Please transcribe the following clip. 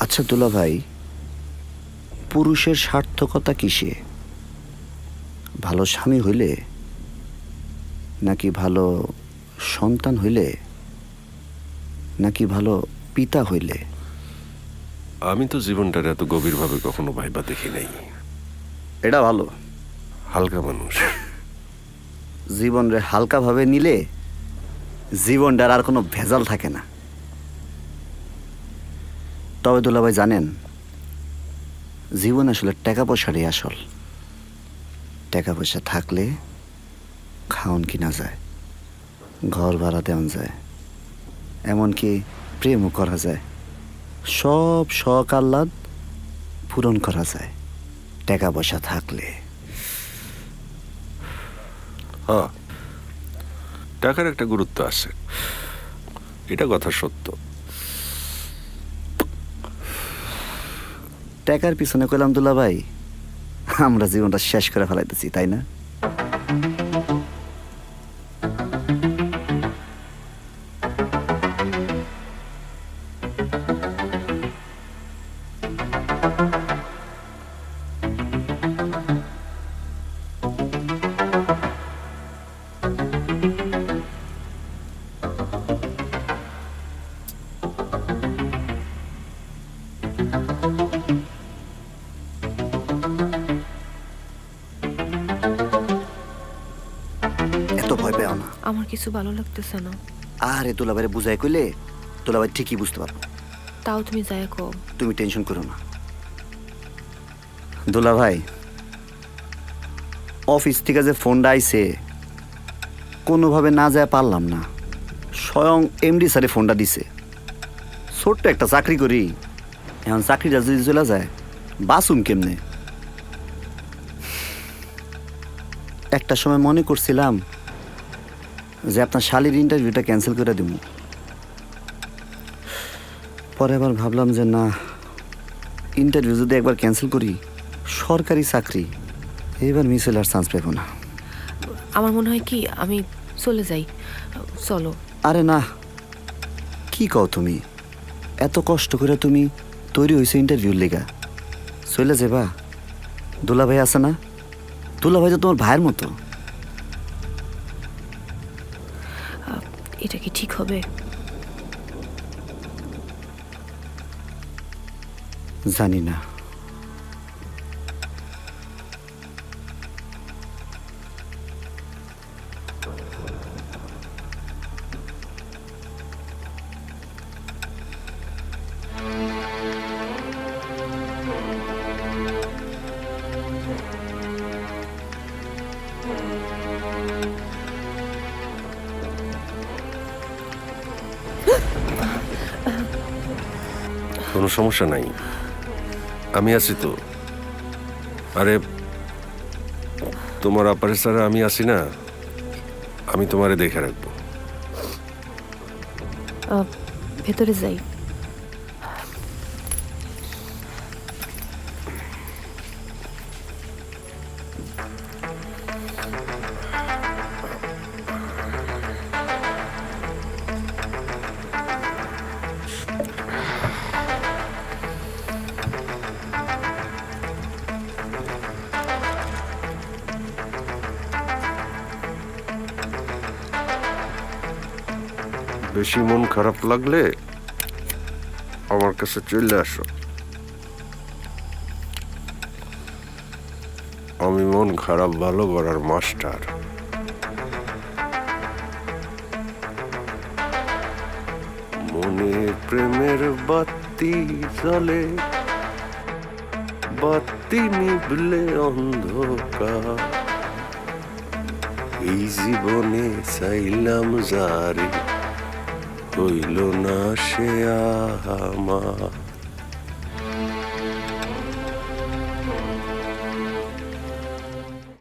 আচ্ছা দুলা ভাই, পুরুষের সার্থকতা কিসে? ভালো স্বামী হইলে, নাকি ভালো সন্তান হইলে, নাকি ভালো পিতা হইলে? আমি তো জীবনটার এত গভীরভাবে কখনো ভাইবা দেখি নাই। এটা ভালো। হালকা মানুষ। জীবনরে হালকাভাবে নিলে জীবনটার আর কোনো ভেজাল থাকে না। তবে দুলা ভাই জানেন, জীবন আসলে টাকা পয়সারই আসল। টাকা পয়সা থাকলে খাওন কিনা যায়, ঘর ভাড়া দেওয়া যায়, এমনকি প্রেমও করা যায়। সব শখ আহ্লাদ পূরণ করা যায় টাকা পয়সা থাকলে। হ্যাঁ, টাকার একটা গুরুত্ব আছে, এটা কথা সত্য। টাকার পিছনে কইলাম দুলা ভাই, আমরা জীবনটা শেষ করে ফেলাইতেছি, তাই না? এত ভয় পেও না। আমার কিছু ভালো লাগতেছে না। আরে দুলাভাইরে বুঝাই কইলে দুলাভাই ঠিকই বুঝতে পারবো। তাও তুমি যাই কো। তুমি টেনশন করো না দুলাভাই। অফিস থেকে যে ফোনটা আইছে, কোনোভাবে না যায় পারলাম না। স্বয়ং এমডি স্যারে ফোনটা দিছে। ছোট্ট একটা চাকরি করি, এখন চাকরিটা যদি চলে যায় বাসুম কেমনে? একটা সময় মনে করছিলাম যে আপনার শালির ইন্টারভিউটা ক্যান্সেল করে দেব। পরে আবার ভাবলাম যে না, ইন্টারভিউ যদি একবার ক্যান্সেল করি, সরকারি চাকরি এবার মিস হলে আর চান্স পাবো না। আমার মনে হয় কি আমি চলে যাই। চলো। আরে না, কি কও তুমি? এত কষ্ট করে তুমি তৈরি হয়েছে ইন্টারভিউর লেগা, চলে যাবা? দুলাভাই আছে না? দুলাভাই তো তোমার ভাইয়ের মতো। এটা কি ঠিক হবে? জানি না। কোনো সমস্যা নাই, আমি আছি তো। আরে তোমার আপারে স্যার আমি আছি না, আমি তোমারে দেখে রাখবো। ভেতরে যাই। বেশি মন খারাপ লাগলে আমার কাছে চলে আসো, আমি মন খারাপ ভালো করার মাস্টার। মনে প্রেমের বাতি জ্বলে, বাতি নিভলে অন্ধকার। এই জীবনে চাইলাম যারে, হইল না সে আমার।